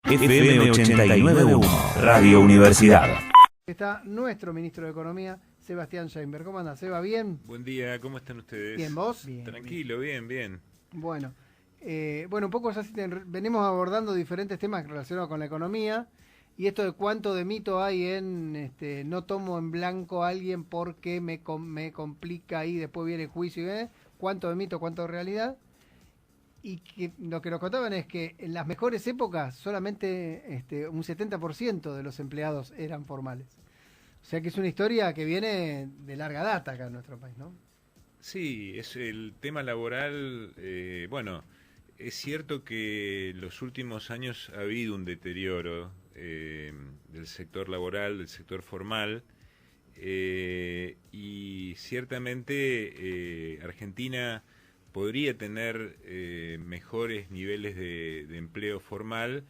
FM 89.1, Radio Universidad. Está nuestro ministro de Economía, Sebastián Scheinberg. ¿Cómo anda, Seba? ¿Bien? Buen día, ¿cómo están ustedes? ¿Bien, vos? Bien, Tranquilo, bien. Bueno, un poco ya venimos abordando diferentes temas relacionados con la economía y esto de cuánto de mito hay en no tomo en blanco a alguien porque me complica y después viene el juicio, cuánto de mito, cuánto de realidad. Y que lo que nos contaban es que en las mejores épocas solamente un 70% de los empleados eran formales. O sea que es una historia que viene de larga data acá en nuestro país, ¿no? Sí, es el tema laboral. Es cierto que en los últimos años ha habido un deterioro del sector laboral, del sector formal, y ciertamente Argentina podría tener mejores niveles de empleo formal,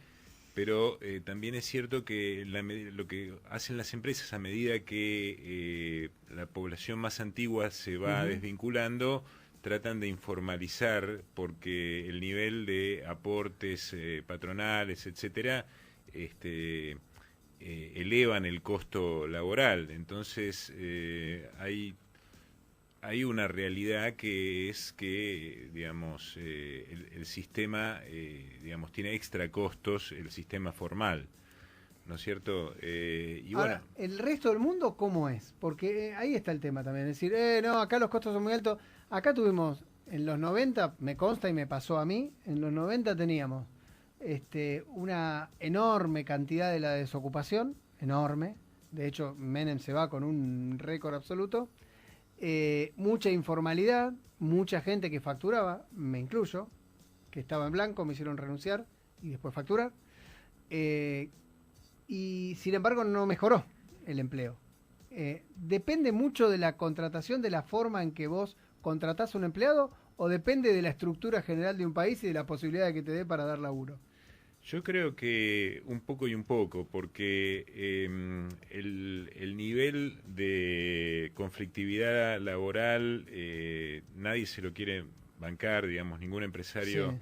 pero también es cierto que lo que hacen las empresas a medida que la población más antigua se va desvinculando, tratan de informalizar porque el nivel de aportes patronales, etcétera, elevan el costo laboral. Entonces hay una realidad que es que, digamos, el sistema, digamos, tiene extra costos, el sistema formal, ¿no es cierto? Y ahora, ¿el resto del mundo cómo es? Porque ahí está el tema también, es decir, no, acá los costos son muy altos. Acá tuvimos, en los 90, me consta y me pasó a mí, en los 90 teníamos una enorme cantidad de la desocupación, enorme. De hecho, Menem se va con un récord absoluto. Mucha informalidad, mucha gente que facturaba, me incluyo, que estaba en blanco, me hicieron renunciar y después facturar, y sin embargo no mejoró el empleo. ¿Depende mucho de la contratación, de la forma en que vos contratás a un empleado, o depende de la estructura general de un país y de la posibilidad que te dé para dar laburo? Yo creo que un poco y un poco, porque el nivel de conflictividad laboral nadie se lo quiere bancar, digamos, ningún empresario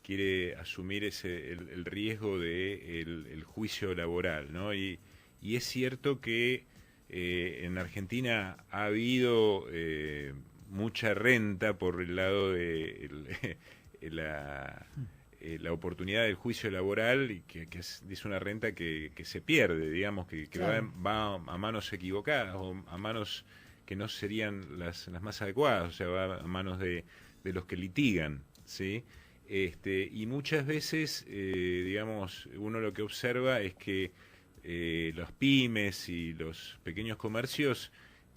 quiere asumir el riesgo de el juicio laboral, ¿no? Y es cierto que en Argentina ha habido mucha renta por el lado de la oportunidad del juicio laboral, y que es una renta que se pierde, digamos, que claro, va a manos equivocadas o a manos que no serían las más adecuadas, o sea, va a manos de los que litigan, ¿sí? Y muchas veces, digamos, uno lo que observa es que los pymes y los pequeños comercios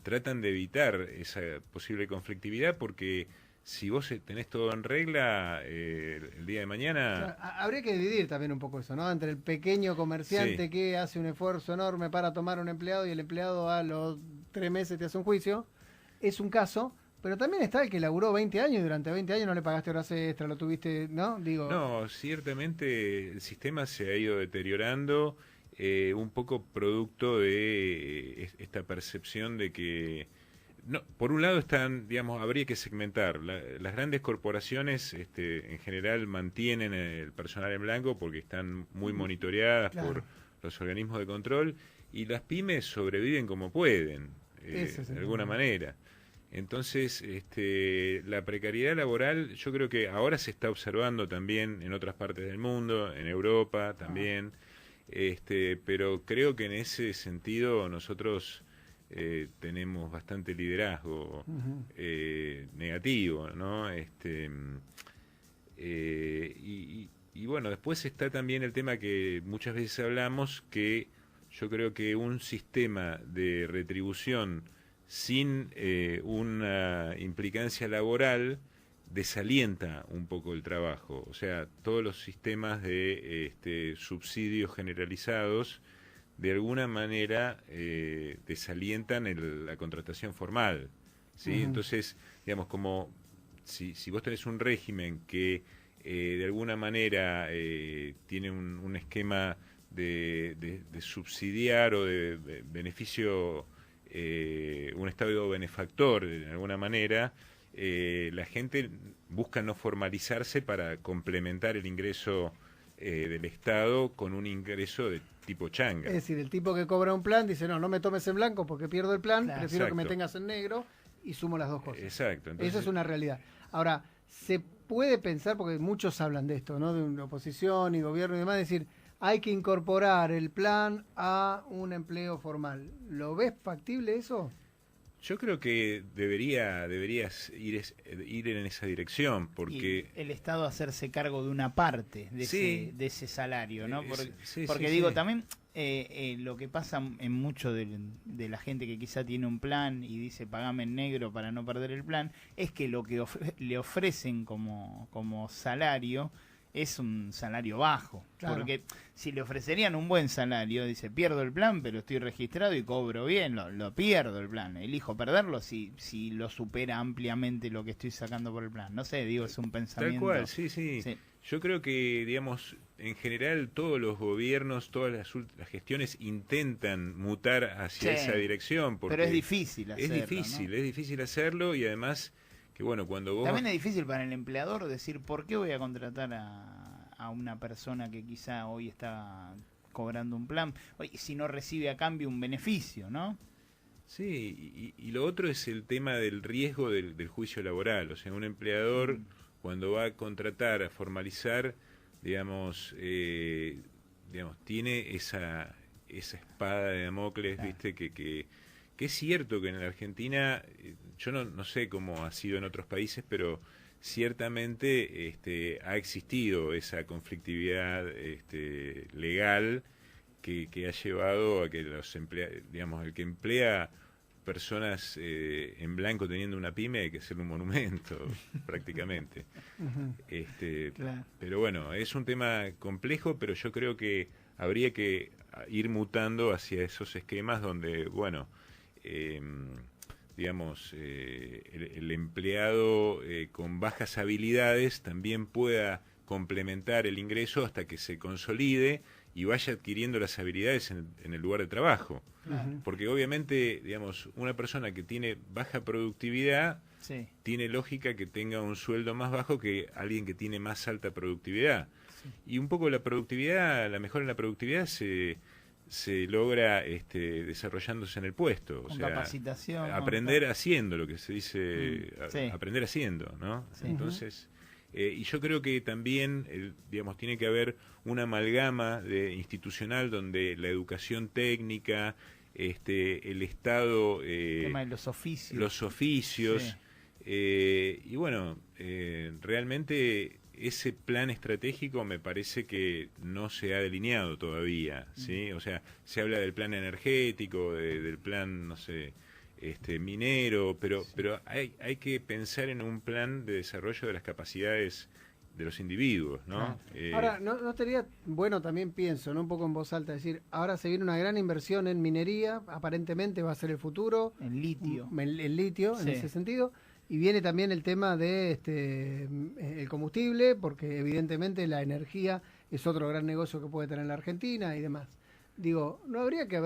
tratan de evitar esa posible conflictividad, porque si vos tenés todo en regla, el día de mañana... Claro, habría que dividir también un poco eso, ¿no? Entre el pequeño comerciante que hace un esfuerzo enorme para tomar un empleado y el empleado a los 3 meses te hace un juicio, es un caso, pero también está el que laburó 20 años y durante 20 años no le pagaste horas extra, lo tuviste, ¿no? Digo... No, ciertamente el sistema se ha ido deteriorando, un poco producto de esta percepción de que... No, por un lado digamos, habría que segmentar. Las grandes corporaciones en general mantienen el personal en blanco porque están muy monitoreadas por los organismos de control, y las pymes sobreviven como pueden, de alguna manera. Entonces, la precariedad laboral yo creo que ahora se está observando también en otras partes del mundo, en Europa también, pero creo que en ese sentido nosotros... tenemos bastante liderazgo negativo, ¿no? Y bueno, después está también el tema que muchas veces hablamos, que yo creo que un sistema de retribución sin una implicancia laboral desalienta un poco el trabajo. O sea, todos los sistemas de subsidios generalizados de alguna manera desalientan la contratación formal, ¿sí? Entonces, digamos, como si vos tenés un régimen que de alguna manera tiene un esquema de subsidiar o de beneficio, un estado benefactor de alguna manera, la gente busca no formalizarse para complementar el ingreso del Estado con un ingreso de tipo changa. Es decir, el tipo que cobra un plan dice, no me tomes en blanco porque pierdo el plan, Claro. prefiero que me Exacto. tengas en negro y sumo las dos cosas. Exacto. Entonces, Eso es una realidad. Ahora, se puede pensar, porque muchos hablan de esto, ¿no? De una oposición y gobierno y demás, decir, hay que incorporar el plan a un empleo formal. ¿Lo ves factible eso? yo creo que deberías ir en esa dirección, porque... Y el Estado hacerse cargo de una parte de, Sí. de ese salario, ¿no? Porque, Sí, porque sí, digo, sí. también lo que pasa en mucho de la gente que quizá tiene un plan y dice pagame en negro para no perder el plan, es que lo que le ofrecen como salario es un salario bajo. Claro. Porque si le ofrecerían un buen salario, dice, pierdo el plan, pero estoy registrado y cobro bien, lo pierdo el plan. Elijo perderlo si lo supera ampliamente lo que estoy sacando por el plan. No sé, digo, es un pensamiento. Tal cual, sí, sí. Sí. Yo creo que, digamos, en general todos los gobiernos, todas las gestiones intentan mutar hacia Sí. esa dirección. Porque Pero es difícil hacerlo, es difícil hacerlo y además que, bueno, cuando ¿no? vos... También es difícil para el empleador decir, ¿por qué voy a contratar a una persona que quizá hoy está cobrando un plan? Oye, si no recibe a cambio un beneficio, ¿no? Sí, y lo otro es el tema del riesgo del juicio laboral. O sea, un empleador cuando va a contratar, a formalizar, digamos, tiene esa espada de Damocles, Claro. ¿viste? Que es cierto que en la Argentina, yo no sé cómo ha sido en otros países, pero ciertamente ha existido esa conflictividad legal que ha llevado a que el que emplea personas en blanco teniendo una pyme hay que hacerle un monumento prácticamente. Ujú. Claro. Pero bueno, es un tema complejo, pero yo creo que habría que ir mutando hacia esos esquemas donde, bueno, el empleado con bajas habilidades también pueda complementar el ingreso hasta que se consolide y vaya adquiriendo las habilidades en el lugar de trabajo. Ujú. Porque obviamente, digamos, una persona que tiene baja productividad Sí. tiene lógica que tenga un sueldo más bajo que alguien que tiene más alta productividad. Sí. Y un poco la mejora en la productividad se logra desarrollándose en el puesto. O Con sea, capacitación. aprender haciendo, lo que se dice, Sí. aprender haciendo, ¿no? Sí. Entonces, y yo creo que también, digamos, tiene que haber una amalgama institucional donde la educación técnica, el Estado, El tema de los oficios. los oficios, Sí. y bueno, realmente ese plan estratégico me parece que no se ha delineado todavía, ¿sí? O sea, se habla del plan energético, del plan, no sé, minero, pero hay que pensar en un plan de desarrollo de las capacidades de los individuos, ¿no? Claro. Ahora, ¿no estaría bueno, también pienso, ¿no? Un poco en voz alta, decir, ahora se viene una gran inversión en minería, aparentemente va a ser el futuro, En litio. el litio, en Sí. ese sentido, y viene también el tema de el combustible, porque evidentemente la energía es otro gran negocio que puede tener la Argentina y demás. Digo, ¿no habría que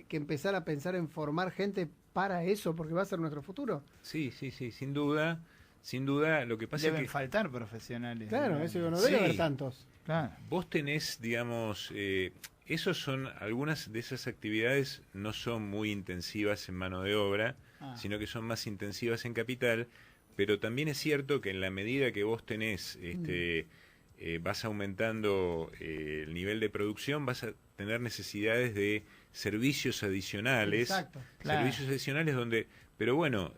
que empezar a pensar en formar gente para eso, porque va a ser nuestro futuro? Sí, sin duda. Sin duda, lo que pasa Deben es que faltar profesionales. Claro, ¿no? eso no debe Sí. haber tantos. Claro. vos tenés, digamos, algunas de esas actividades no son muy intensivas en mano de obra, Ah. sino que son más intensivas en capital, pero también es cierto que en la medida que vos tenés, vas aumentando el nivel de producción, vas a tener necesidades de servicios adicionales, Exacto. Claro. servicios adicionales donde, pero bueno,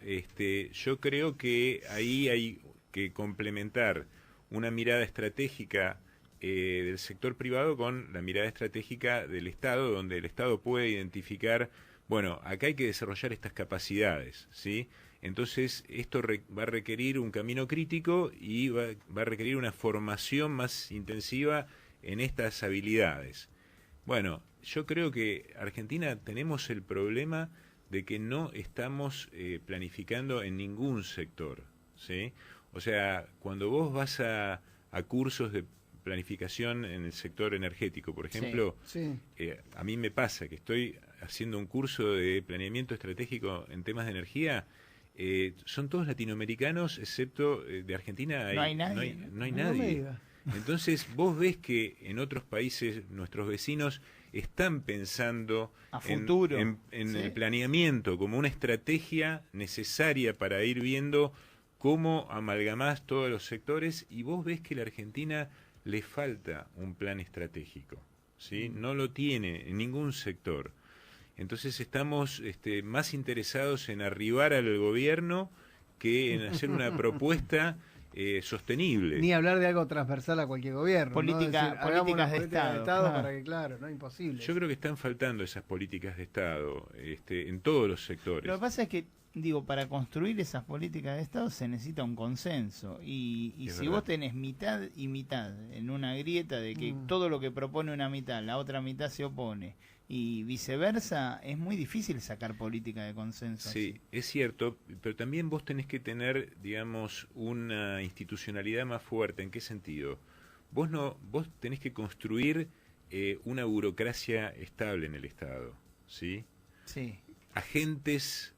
yo creo que ahí hay que complementar una mirada estratégica del sector privado con la mirada estratégica del Estado, donde el Estado puede identificar, bueno, acá hay que desarrollar estas capacidades, ¿sí? Entonces, esto va a requerir un camino crítico y va a requerir una formación más intensiva en estas habilidades. Bueno, yo creo que Argentina tenemos el problema de que no estamos planificando en ningún sector, ¿sí? O sea, cuando vos vas a cursos de planificación en el sector energético, por ejemplo, Sí. a mí me pasa que estoy haciendo un curso de planeamiento estratégico en temas de energía, son todos latinoamericanos, excepto de Argentina. No hay nadie. No hay No me nadie. digas. Entonces vos ves que en otros países nuestros vecinos están pensando a futuro, en ¿sí? el planeamiento como una estrategia necesaria para ir viendo cómo amalgamás todos los sectores, y vos ves que la Argentina le falta un plan estratégico, ¿sí? No lo tiene en ningún sector. Entonces estamos más interesados en arribar al gobierno que en hacer una propuesta sostenible. Ni hablar de algo transversal a cualquier gobierno. Políticas de Estado, claro. Para que, claro, no, imposible. Yo creo que están faltando esas políticas de Estado en todos los sectores. Lo que pasa es que, digo, para construir esas políticas de Estado se necesita un consenso. Y si verdad. vos tenés mitad y mitad en una grieta de que todo lo que propone una mitad, la otra mitad se opone, y viceversa, es muy difícil sacar política de consenso. Sí, así. es cierto, pero también vos tenés que tener, digamos, una institucionalidad más fuerte. ¿En qué sentido? Vos tenés que construir una burocracia estable en el Estado, ¿sí? Sí. Agentes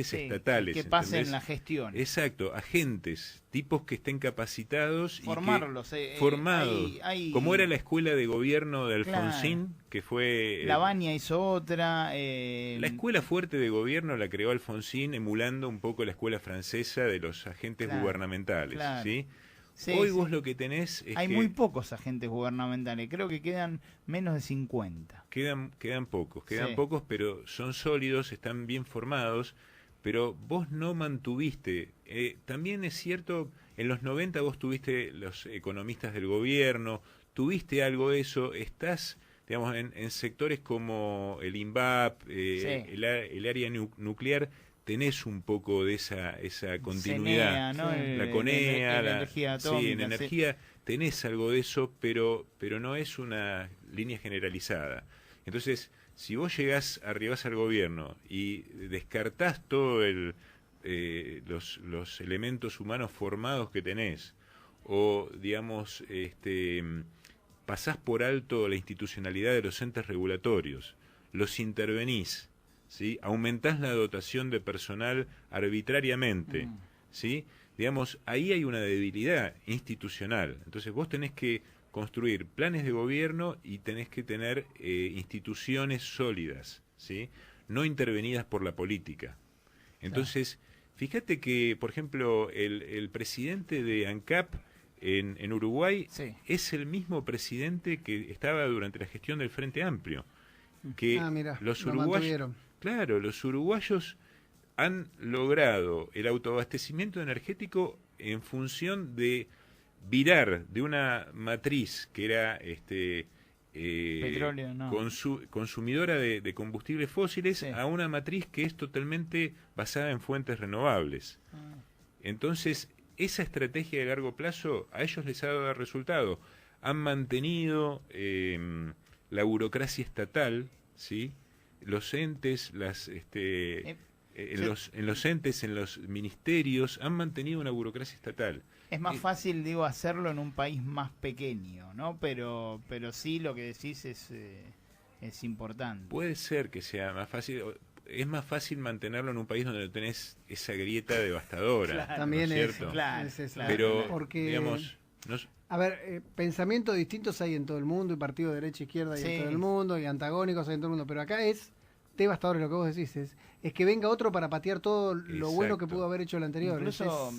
Sí, estatales. que pasen ¿entendés? la gestión. Exacto, agentes, tipos que estén capacitados. Formarlos. Formados, hay- como era la escuela de gobierno de Claro. Alfonsín, que fue... La Baña hizo otra. La escuela fuerte de gobierno la creó Alfonsín emulando un poco la escuela francesa de los agentes Claro, gubernamentales, claro. ¿sí? Sí, Hoy sí. vos lo que tenés es Hay que muy pocos agentes gubernamentales, creo que quedan menos de 50. quedan pocos, Sí. pero son sólidos, están bien formados, pero vos no mantuviste. También es cierto, en los 90 vos tuviste los economistas del gobierno, tuviste algo de eso, estás, digamos, en sectores como el INVAP, el área nuclear, tenés un poco de esa continuidad. CENEA, ¿no? Sí. La CONEA, la energía atómica. sí, en energía tenés algo de eso, pero no es una línea generalizada. Entonces, si vos arribás al gobierno y descartás todo los elementos humanos formados que tenés, o digamos, pasás por alto la institucionalidad de los entes regulatorios, los intervenís, ¿sí? Aumentás la dotación de personal arbitrariamente, ¿sí? Digamos, ahí hay una debilidad institucional. Entonces vos tenés que construir planes de gobierno y tenés que tener instituciones sólidas, ¿sí? No intervenidas por la política. Entonces, fíjate que, por ejemplo, el presidente de ANCAP en Uruguay Sí. es el mismo presidente que estaba durante la gestión del Frente Amplio. Que Mira, los lo uruguayos, mantuvieron. claro, los uruguayos han logrado el autoabastecimiento energético en función de virar de una matriz que era Petróleo, no. consumidora de combustibles fósiles Sí. a una matriz que es totalmente basada en fuentes renovables. Entonces, esa estrategia de largo plazo a ellos les ha dado resultado. Han mantenido la burocracia estatal, ¿sí? Los entes, en los entes, en los ministerios, han mantenido una burocracia estatal. Es más fácil, digo, hacerlo en un país más pequeño, ¿no? Pero sí, lo que decís es importante. Puede ser que sea más fácil, es más fácil mantenerlo en un país donde tenés esa grieta devastadora, Claro. También ¿no es cierto? Claro, es eso. claro. Pero, Porque, digamos, a ver, pensamientos distintos hay en todo el mundo, y partidos de derecha e izquierda hay Sí. en todo el mundo, y antagónicos hay en todo el mundo, pero acá es devastador lo que vos decís, es que venga otro para patear todo lo bueno que Exacto. pudo haber hecho el anterior. Incluso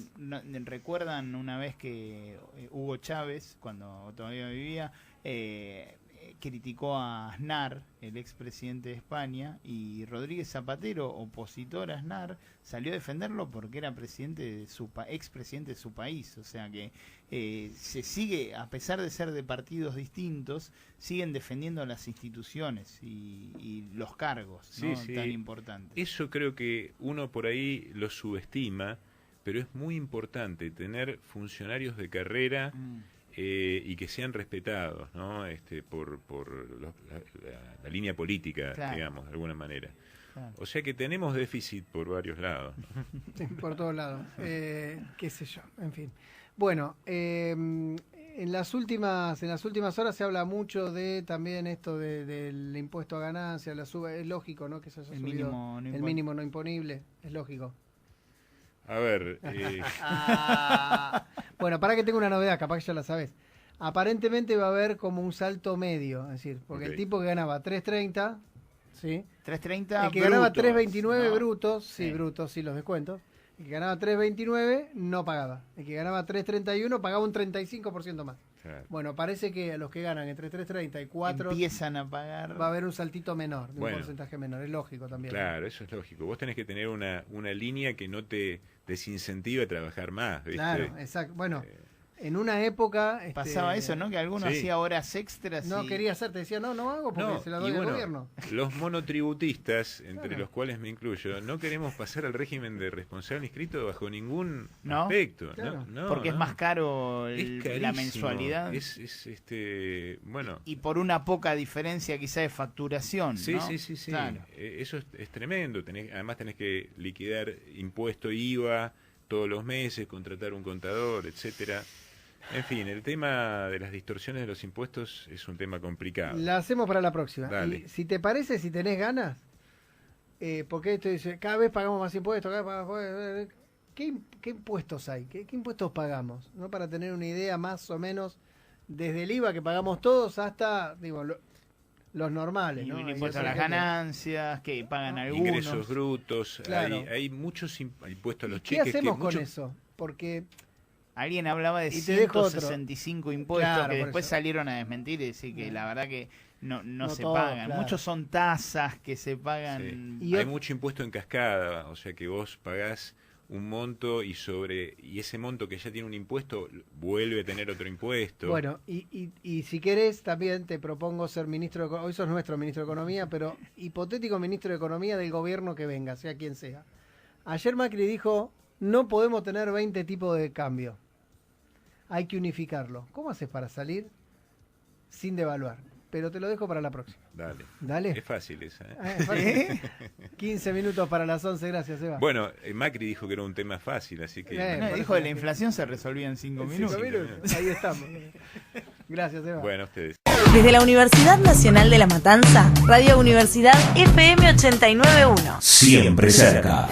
recuerdan una vez que Hugo Chávez, cuando todavía vivía, criticó a Aznar, el expresidente de España, y Rodríguez Zapatero, opositor a Aznar, salió a defenderlo porque era presidente de expresidente de su país. O sea que se sigue, a pesar de ser de partidos distintos, siguen defendiendo las instituciones y los cargos, ¿no? Sí, sí. Tan importantes. Eso creo que uno por ahí lo subestima, pero es muy importante tener funcionarios de carrera y que sean respetados, ¿no? Por la línea política, Claro. digamos, de alguna manera. Claro. O sea que tenemos déficit por varios lados, ¿no? Sí, por todos lados. Qué sé yo, en fin. Bueno, en las últimas horas se habla mucho de también esto del impuesto a ganancias, es lógico, ¿no? Que se haya El subido mínimo no el mínimo no imponible, es lógico. A ver, Bueno, para que tenga una novedad, capaz que ya la sabes. aparentemente va a haber como un salto medio, es decir, porque el Ok. tipo que ganaba 3.30, ¿sí? 3.30 El que ganaba brutos, 3.29 ¿no? brutos, sí, Sí. brutos, sí, los descuentos. El que ganaba 3.29 no pagaba. El que ganaba 3.31 pagaba un 35% más. Claro. Bueno, parece que a los que ganan entre 3.30 y 4 Empiezan a pagar. va a haber un saltito menor, de Bueno. un porcentaje menor. Es lógico también. Claro, eso es lógico. Vos tenés que tener una línea que no te desincentive a trabajar más, ¿viste? Claro, exacto. Bueno, Eh, en una época... Pasaba eso, ¿no? Que alguno sí. hacía horas extras. No y... quería hacer, te decía, no hago porque No, se la y doy al bueno, gobierno. los monotributistas, entre Claro. los cuales me incluyo, no queremos pasar al régimen de responsable inscrito bajo ningún ¿No? aspecto. Claro. No, Porque es no. más caro Es la carísimo. mensualidad. Bueno. Y por una poca diferencia quizá de facturación. Sí, ¿no? sí. Claro. Eso es tremendo. Además tenés que liquidar impuesto IVA todos los meses, contratar un contador, etcétera. En fin, el tema de las distorsiones de los impuestos es un tema complicado. La hacemos para la próxima. Dale. Y si te parece, si tenés ganas, porque esto dice, cada vez pagamos más impuestos, ¿qué impuestos hay? ¿Qué impuestos pagamos? ¿No? Para tener una idea más o menos, desde el IVA que pagamos todos hasta, digo, los normales, Y ¿no? un Hay impuesto a otra las gente- ganancias que pagan algunos. Ingresos brutos, Claro. hay muchos impuestos a los ¿Qué cheques. hacemos que con muchos- eso? Porque Alguien hablaba de Y te dejo otro. 165 impuestos Claro, que por después eso. salieron a desmentir y decir que la verdad que no se todo, pagan. claro. Muchos son tasas que se pagan. Sí. Y Hay ot- mucho impuesto en cascada, o sea que vos pagás un monto y ese monto que ya tiene un impuesto vuelve a tener otro impuesto. bueno, y si querés, también te propongo ser ministro de hoy sos nuestro ministro de Economía, pero hipotético ministro de Economía del gobierno que venga, sea quien sea. Ayer Macri dijo, no podemos tener 20 tipos de cambio. Hay que unificarlo. ¿Cómo haces para salir sin devaluar? Pero te lo dejo para la próxima. Dale. Dale. Es fácil esa. ¿eh? Ah, es fácil. 15 minutos para las 11, gracias, Eva. Bueno, Macri dijo que era un tema fácil, así que... Eh, No, por dijo eso que la que- inflación se resolvía en 5 minutos. 5 minutos. Ahí estamos. Gracias, Eva. Bueno, ustedes. Desde la Universidad Nacional de La Matanza, Radio Universidad FM 89.1. Siempre cerca.